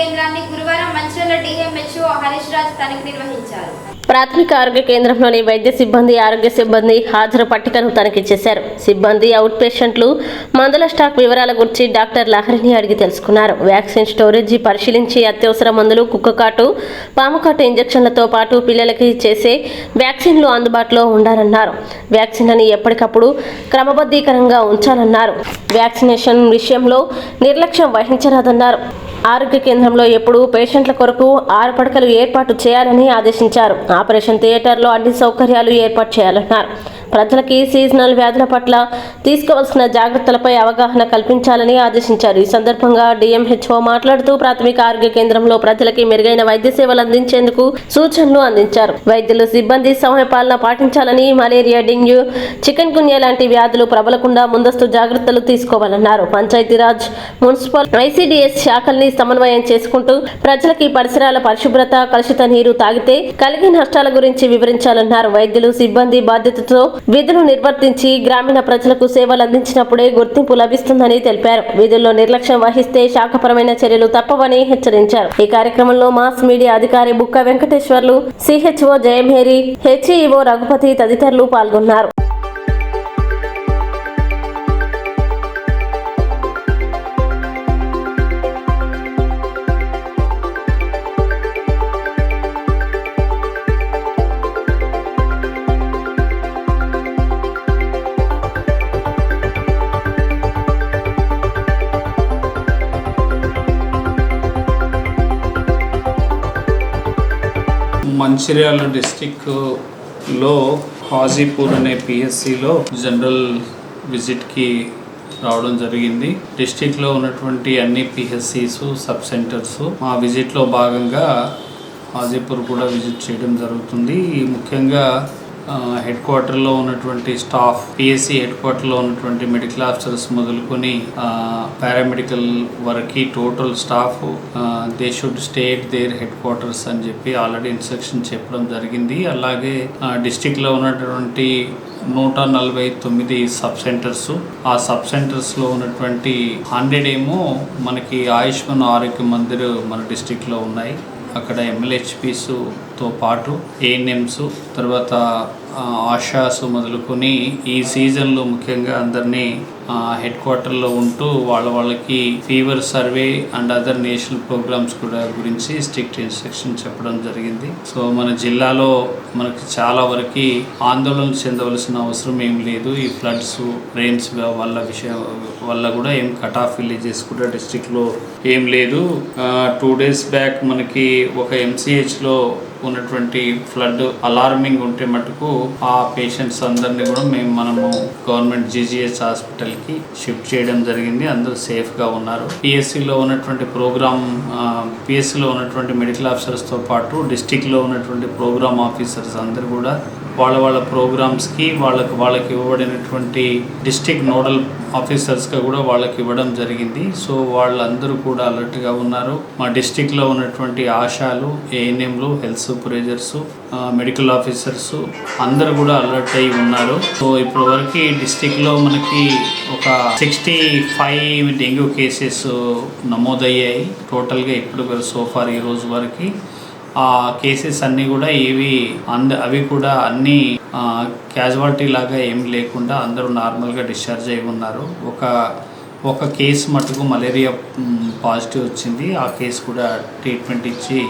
కేంద్రాన్ని గురువారం మంచిర్యాల డిఎంహెచ్ఓ హరీష్ రాజ్ తనిఖీ నిర్వహించారు. ప్రాథమిక ఆరోగ్య కేంద్రంలోని వైద్య సిబ్బంది, ఆరోగ్య సిబ్బంది హాజరు పట్టికను తనిఖీ చేశారు. సిబ్బంది, అవుట్ పేషెంట్లు, మందుల స్టాక్ వివరాల గురించి డాక్టర్ లహరిని అడిగి తెలుసుకున్నారు. వ్యాక్సిన్ స్టోరేజీ పరిశీలించి అత్యవసర మందులు, కుక్కకాటు, పాముకాటు ఇంజెక్షన్లతో పాటు పిల్లలకి చేసే వ్యాక్సిన్లు అందుబాటులో ఉండాలన్నారు. వ్యాక్సిన్లని ఎప్పటికప్పుడు క్రమబద్ధీకరంగా ఉంచాలన్నారు. వ్యాక్సినేషన్ విషయంలో నిర్లక్ష్యం వహించరాదన్నారు. ఆరోగ్య కేంద్రంలో ఎప్పుడు పేషెంట్ల కొరకు 6 పడకలు ఏర్పాటు చేయాలని ఆదేశించారు. ఆపరేషన్ థియేటర్లో అన్ని సౌకర్యాలు ఏర్పాటు చేయాలన్నారు. ప్రజలకి సీజనల్ వ్యాధుల పట్ల తీసుకోవాల్సిన జాగ్రత్తలపై అవగాహన కల్పించాలని ఆదేశించారు. ఈ సందర్భంగా డిఎంహెచ్ఓ మాట్లాడుతూ ప్రాథమిక ఆరోగ్య కేంద్రంలో ప్రజలకి మెరుగైన వైద్య సేవలు అందించేందుకు సూచనలు అందించారు. వైద్యులు, సిబ్బంది సమయపాలన పాటించాలని, మలేరియా, డెంగ్యూ, చికెన్ గున్యా లాంటి వ్యాధులు ప్రబలకుండా ముందస్తు జాగ్రత్తలు తీసుకోవాలన్నారు. పంచాయతీరాజ్, మున్సిపల్, ఐసిడిఎస్ శాఖల్ని సమన్వయం చేసుకుంటూ ప్రజలకి పరిసరాల పరిశుభ్రత, కలుషిత నీరు తాగితే కలిగే నష్టాల గురించి వివరించాలన్నారు. వైద్యులు, సిబ్బంది బాధ్యతతో విధులు నిర్వర్తించి గ్రామీణ ప్రజలకు సేవలు అందించినప్పుడే గుర్తింపు లభిస్తుందని తెలిపారు. విధుల్లో నిర్లక్ష్యం వహిస్తే శాఖపరమైన చర్యలు తప్పవని హెచ్చరించారు. ఈ కార్యక్రమంలో మాస్ మీడియా అధికారి బుక్క వెంకటేశ్వర్లు, సిహెచ్ఓ జయమేరి, హెచ్ఈఓ రఘుపతి తదితరులు పాల్గొన్నారు. మంచిర్యాల డిస్టిక్లో హాజీపూర్ అనే పిఎస్సిలో జనరల్ విజిట్కి రావడం జరిగింది. డిస్టిక్లో ఉన్నటువంటి అన్ని పిహెచ్సిస్, సబ్ సెంటర్స్ మా విజిట్లో భాగంగా హాజీపూర్ కూడా విజిట్ చేయడం జరుగుతుంది. ముఖ్యంగా హెడ్ క్వార్టర్లో ఉన్నటువంటి స్టాఫ్, పిఎస్సి హెడ్ క్వార్టర్లో ఉన్నటువంటి మెడికల్ ఆఫీసర్స్ మొదలుకొని పారామెడికల్ వరకు total staff they should stay at their head quarters అని చెప్పి ఆల్రెడీ ఇన్స్ట్రక్షన్ చెప్పడం జరిగింది. అలాగే డిస్టిక్లో ఉన్నటువంటి 149 సబ్ సెంటర్స్, ఆ సబ్ సెంటర్స్లో ఉన్నటువంటి 100 ఏమో మనకి ఆయుష్మాన్ ఆరోగ్య మందిర్ మన డిస్టిక్లో ఉన్నాయి. అక్కడ MLHPస్తో పాటు ఏఎన్ఎంస్, తర్వాత ఆశాస్ మొదలుకొని ఈ సీజన్లో ముఖ్యంగా అందరినీ హెడ్ క్వార్టర్లో ఉంటూ వాళ్ళకి fever survey and other national programmes కూడా గురించి స్ట్రిక్ట్ ఇన్స్ట్రక్షన్ చెప్పడం జరిగింది. సో మన జిల్లాలో మనకి చాలా వరకు ఆందోళన చెందవలసిన అవసరం ఏం లేదు. ఈ ఫ్లడ్స్, రెయిన్స్ వల్ల కూడా ఏం కట్ ఆఫ్ విలేజెస్ కూడా డిస్ట్రిక్ట్లో ఏం లేదు. 2 days బ్యాక్ మనకి ఒక MCHలో ఉన్నటువంటి ఫ్లడ్ అలార్మింగ్ ఉంటే మటుకు ఆ పేషెంట్స్ అందరినీ కూడా మనము గవర్నమెంట్ GGH హాస్పిటల్కి షిఫ్ట్ చేయడం జరిగింది. అందరూ సేఫ్గా ఉన్నారు. పిఎస్సిలో ఉన్నటువంటి పిఎస్సిలో ఉన్నటువంటి మెడికల్ ఆఫీసర్స్తో పాటు డిస్టిక్లో ఉన్నటువంటి ప్రోగ్రామ్ ఆఫీసర్స్ అందరూ కూడా వాళ్ళ ప్రోగ్రామ్స్కి వాళ్ళకి ఇవ్వబడినటువంటి డిస్టిక్ నోడల్ ఆఫీసర్స్గా కూడా వాళ్ళకి ఇవ్వడం జరిగింది. సో వాళ్ళందరూ కూడా అలర్ట్గా ఉన్నారు. మా డిస్టిక్లో ఉన్నటువంటి ఆశాలు, ఏఎన్ఎంలు, హెల్త్ సూపర్వైజర్స్, మెడికల్ ఆఫీసర్స్ అందరూ కూడా అలర్ట్ అయి ఉన్నారు. సో ఇప్పటి వరకు డిస్టిక్లో మనకి ఒక 65 డెంగ్యూ కేసెస్ నమోదయ్యాయి టోటల్గా ఇప్పుడు సోఫార్ ఈ రోజు వరకు. ఆ కేసెస్ అన్నీ కూడా అవి కూడా అన్నీ క్యాజువాలిటీ లాగా ఏం లేకుండా అందరూ నార్మల్గా డిశ్చార్జ్ అయి ఉన్నారు. ఒక కేసు మటుకు మలేరియా పాజిటివ్ వచ్చింది. ఆ కేసు కూడా ట్రీట్మెంట్ ఇచ్చి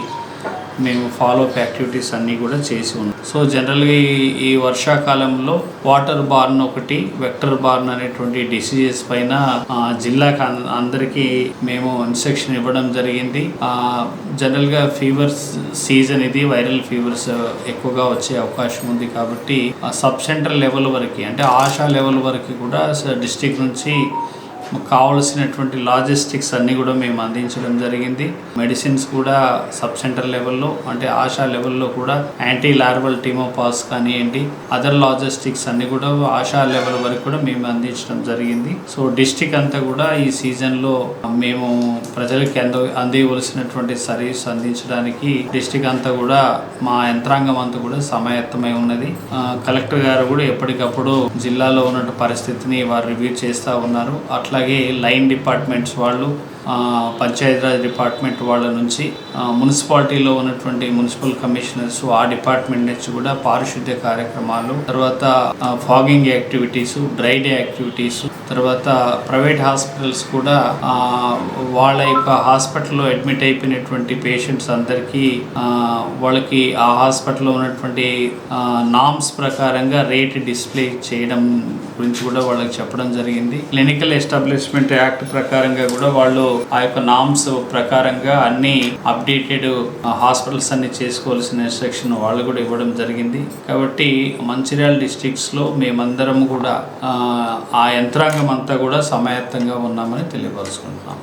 మేము ఫాలోఅప్ యాక్టివిటీస్ అన్నీ కూడా చేసి ఉన్నాం. సో జనరల్గా ఈ వర్షాకాలంలో వాటర్ బార్న్ ఒకటి, వెక్టర్ బార్న్ అనేటువంటి డిసీజెస్ పైన జిల్లాకి అందరికీ మేము ఇన్స్ట్రక్షన్ ఇవ్వడం జరిగింది. జనరల్గా ఫీవర్స్ సీజన్ ఇది, వైరల్ ఫీవర్స్ ఎక్కువగా వచ్చే అవకాశం ఉంది. కాబట్టి సబ్ సెంటర్ లెవెల్ వరకు, అంటే ఆశా లెవెల్ వరకు కూడా డిస్ట్రిక్ట్ నుంచి కావలసినటువంటి లాజిస్టిక్స్ అన్నీ కూడా మేము అందించడం జరిగింది. మెడిసిన్స్ కూడా సబ్ సెంటర్ లెవెల్లో, అంటే ఆశా లెవెల్లో కూడా యాంటీ లార్వల్ టీమోపాస్ కానివ్వండి, అదర్ లాజిస్టిక్స్ అన్నీ కూడా ఆశా లెవెల్ వరకు కూడా మేము అందించడం జరిగింది. సో డిస్టిక్ అంతా కూడా ఈ సీజన్లో మేము ప్రజలకి అందివలసినటువంటి సర్వీస్ అందించడానికి డిస్టిక్ అంతా కూడా మా యంత్రాంగం అంతా కూడా సమాయత్తమై ఉన్నది. కలెక్టర్ గారు కూడా ఎప్పటికప్పుడు జిల్లాలో ఉన్న పరిస్థితిని వారు రివ్యూ చేస్తూ ఉన్నారు. అట్లాగే లైన్ డిపార్ట్మెంట్స్ వాళ్ళు, పంచాయతీరాజ్ డిపార్ట్మెంట్ వాళ్ళ నుంచి, మున్సిపాలిటీలో ఉన్నటువంటి మున్సిపల్ కమిషనర్స్ ఆ డిపార్ట్మెంట్ నుంచి కూడా పారిశుద్ధ్య కార్యక్రమాలు, తర్వాత fogging activities, dry day activities, తర్వాత ప్రైవేట్ హాస్పిటల్స్ కూడా వాళ్ళ యొక్క హాస్పిటల్లో అడ్మిట్ అయిపోయినటువంటి పేషెంట్స్ అందరికీ వాళ్ళకి ఆ హాస్పిటల్లో ఉన్నటువంటి నామ్స్ ప్రకారంగా రేట్ డిస్ప్లే చేయడం గురించి కూడా వాళ్ళకి చెప్పడం జరిగింది. క్లినికల్ ఎస్టాబ్లిష్మెంట్ యాక్ట్ ప్రకారంగా కూడా వాళ్ళు ఆ యొక్క నామ్స్ ప్రకారంగా అన్ని అప్డేటెడ్ హాస్పిటల్స్ అన్ని చేసుకోవాల్సిన ఇన్స్ట్రక్షన్ వాళ్ళు కూడా ఇవ్వడం జరిగింది. కాబట్టి మంచిర్యాల డిస్ట్రిక్ట్స్లో మేమందరం కూడా ఆ యంత్రాంగం అంతా కూడా సమాయత్తంగా ఉన్నామని తెలియపరుచుకుంటున్నాం.